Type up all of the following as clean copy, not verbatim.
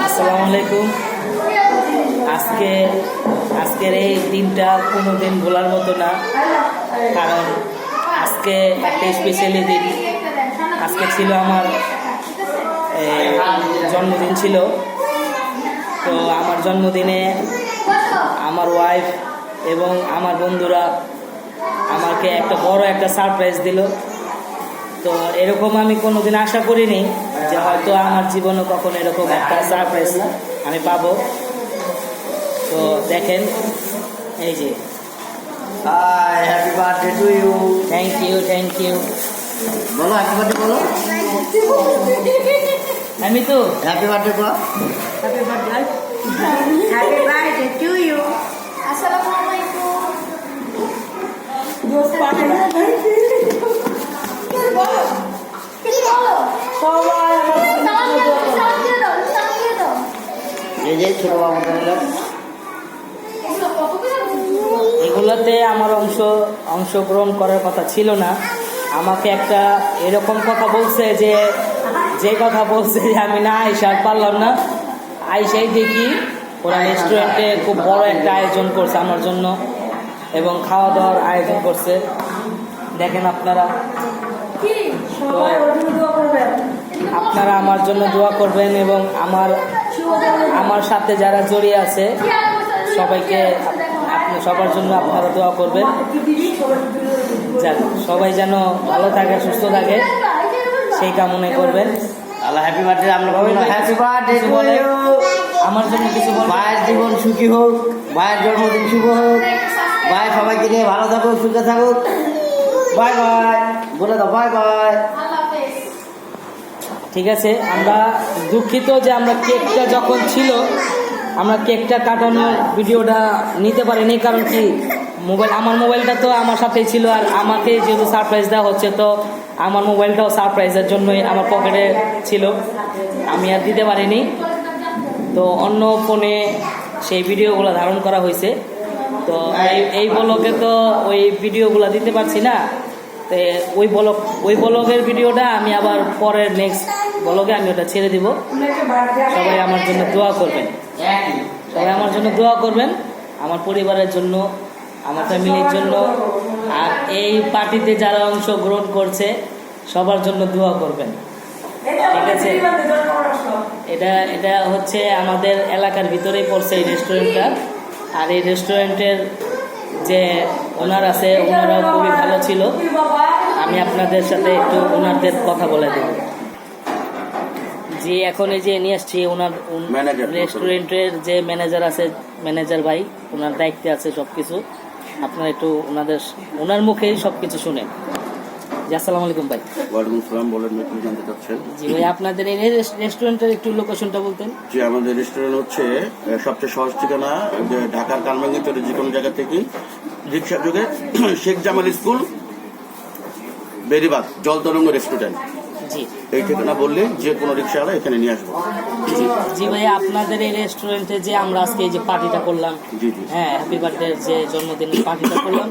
আসসালামু আলাইকুম। আজকের এই দিনটা কোনোদিন ভোলার মতো না, কারণ আজকে একটা স্পেশালি দিন। আজকে ছিল আমার জন্মদিন ছিল। তো আমার জন্মদিনে আমার ওয়াইফ এবং আমার বন্ধুরা আমাকে একটা বড় একটা সারপ্রাইজ দিল। তো এরকম আমি কোনোদিন আশা করিনি যে হয়তো আমার জীবনে কখনো এরকম একটা সারপ্রাইজ আমি পাবো। তো দেখেন, এই যে happy birthday to you. Thank you. বলো হ্যাপি বার্থডে বলো। আমি তো হ্যাপি বার্থডে বলো। Happy birthday to you. Assalamualaikum. এই যে ছোট বাবু এগুলোতে আমার অংশগ্রহণ করার কথা ছিল না। আমাকে একটা এরকম কথা বলছে যে কথা বলছে যে আমি না আইসা আর পারলাম না। আইসাই দেখি ওরা রেস্টুরেন্টে খুব বড় একটা আয়োজন করছে আমার জন্য এবং খাওয়া দাওয়ার আয়োজন করছে। দেখেন আপনারা আমার জন্য দোয়া করবেন এবং আমার সাথে যারা জড়িয়ে আছে সবাইকে সবার জন্য আপনারা দোয়া করবেন। সবাই যেন ভালো থাকে, সুস্থ থাকে, সেই কামনা করবেন। আল্লাহ হ্যাপি বার্থডে। আমরা হ্যাপি বার্থডে টু ইউ। আমার জন্য কিছু বলবেন? ভাইয়ের জীবন সুখী হোক, ভাইয়ের জন্মদিন শুভ হোক, ভাই সবাইকে নিয়ে ভালো থাকুক, সুখে থাকুক। বাই বাই বলে দাও, বাই বাই। ঠিক আছে, আমরা দুঃখিত যে আমরা কেকটা যখন ছিল আমরা কেকটা কাটানোর ভিডিওটা নিতে পারিনি। কারণ কি, আমার মোবাইলটা তো আমার সাথেই ছিল, আর আমাকে যেহেতু সারপ্রাইজ দেওয়া হচ্ছে তো আমার মোবাইলটাও সারপ্রাইজের জন্যই আমার পকেটে ছিল, আমি আর দিতে পারিনি। তো অন্য ফোনে সেই ভিডিওগুলো ধারণ করা হয়েছে। তো এই ব্লগে তো ওই ভিডিওগুলো দিতে পারছি না। তো ওই ব্লগের ভিডিওটা আমি আবার পরের নেক্সট ব্লগে আমি ওটা ছেড়ে দিব। সবাই আমার জন্য দোয়া করবেন, আমার পরিবারের জন্য, আমার ফ্যামিলির জন্য, আর এই পার্টিতে যারা অংশগ্রহণ করছে সবার জন্য দোয়া করবেন। ঠিক আছে, এটা হচ্ছে আমাদের এলাকার ভিতরেই পড়ছে এই রেস্টুরেন্টটা। আর এই রেস্টুরেন্টের যে ওনার আছে ওনারাও খুবই ভালো ছিল। আমি আপনাদের সাথে একটু ওনাদের কথা বলে দেব। জি, এখন এই যে নিয়ে আসছি ওনার রেস্টুরেন্টের যে ম্যানেজার আছে, ম্যানেজার ভাই, ওনার দায়িত্বে আছে সবকিছু। আপনারা একটু ওনার মুখেই সবকিছু শুনেন। জি, আসসালামু আলাইকুম ভাই। ওয়ালাইকুম আসসালাম। বলেন, কি জানতে চাচ্ছেন? জি ভাই, আপনাদের এই রেস্টুরেন্টের একটু লোকেশনটা বলতেন। জি, আমাদের রেস্টুরেন্ট হচ্ছে সবচেয়ে সহজ ঠিকানা যে ঢাকার কালমাঙ্গিচরে যে কোনো জায়গা থেকে রিক্সা যোগে শেখ জামাল স্কুল, বেরিবাগ, জলতরঙ্গ রেস্টুরেন্ট, জি, এই ঠিকানা বললে যে কোনো রিক্সাওয়ালা এখানে নিয়ে আসবো। জি ভাই, আপনাদের এই রেস্টুরেন্টে যে আমরা আজকে এই যে পার্টিটা করলাম, জি জি, হ্যাঁ, হ্যাপি বার্থডে যে জন্মদিনের পার্টিটা করলাম,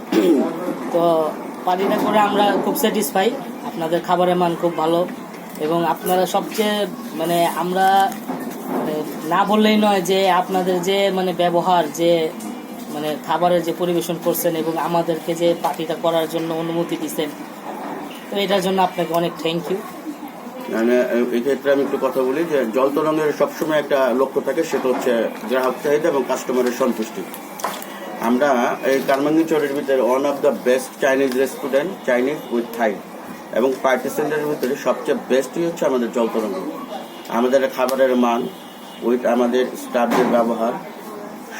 তো পার্টিটা করে আমরা খুব স্যাটিসফাই। আপনাদের খাবারের মান খুব ভালো এবং আপনারা সবচেয়ে আমরা না বললেই নয় যে আপনাদের যে ব্যবহার, যে খাবারের যে পরিবেশন করছেন এবং আমাদেরকে যে পার্টিটা করার জন্য অনুমতি দিচ্ছেন, তো এটার জন্য আপনাকে অনেক থ্যাংক ইউ। এই ক্ষেত্রে আমি একটু কথা বলি যে জলতরঙ্গের সবসময় একটা লক্ষ্য থাকে, সেটা হচ্ছে গ্রাহক চাহিদা এবং কাস্টমারের সন্তুষ্টি। আমরা এই কালমাঙ্গিচরের ভিতরে one of the best Chinese restaurant, Chinese with Thai, এবং পার্টি সেন্টারের ভিতরে সবচেয়ে বেস্টই হচ্ছে আমাদের জলতরঙ্গ। আমাদের খাবারের মান, উইথ আমাদের স্টাফদের ব্যবহার,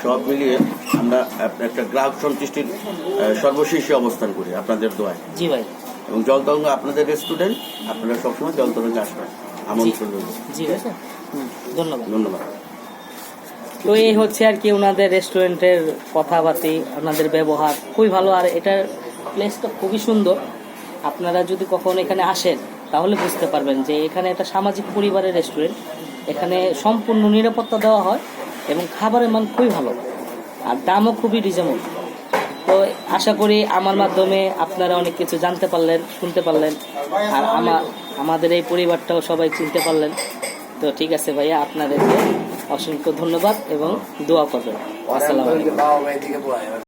সব মিলিয়ে আমরা একটা গ্রাহক সন্তুষ্টির সর্বশীর্ষে অবস্থান করি আপনাদের দোয়ায়। জি ভাই, এবং জলতরঙ্গ আপনাদের রেস্টুরেন্ট, আপনারা সবসময় জলতরঙ্গে আসবেন, আমন্ত্রণ রইল। জি ভাই, ধন্যবাদ। ধন্যবাদ। তো এই হচ্ছে আর কি ওনাদের রেস্টুরেন্টের কথাবার্তি, ওনাদের ব্যবহার খুবই ভালো। আর এটার প্লেসটা খুবই সুন্দর। আপনারা যদি কখনো এখানে আসেন তাহলে বুঝতে পারবেন যে এখানে একটা সামাজিক পরিবারের রেস্টুরেন্ট। এখানে সম্পূর্ণ নিরাপত্তা দেওয়া হয় এবং খাবারের মান খুবই ভালো আর দামও খুবই রিজনেবল। তো আশা করি আমার মাধ্যমে আপনারা অনেক কিছু জানতে পারলেন, শুনতে পারলেন, আর আমাদের এই পরিবারটাও সবাই চিনতে পারলেন। তো ঠিক আছে ভাইয়া, আপনাদেরকে অসংখ্য ধন্যবাদ এবং দোয়া করবেন। আসসালামু আলাইকুম।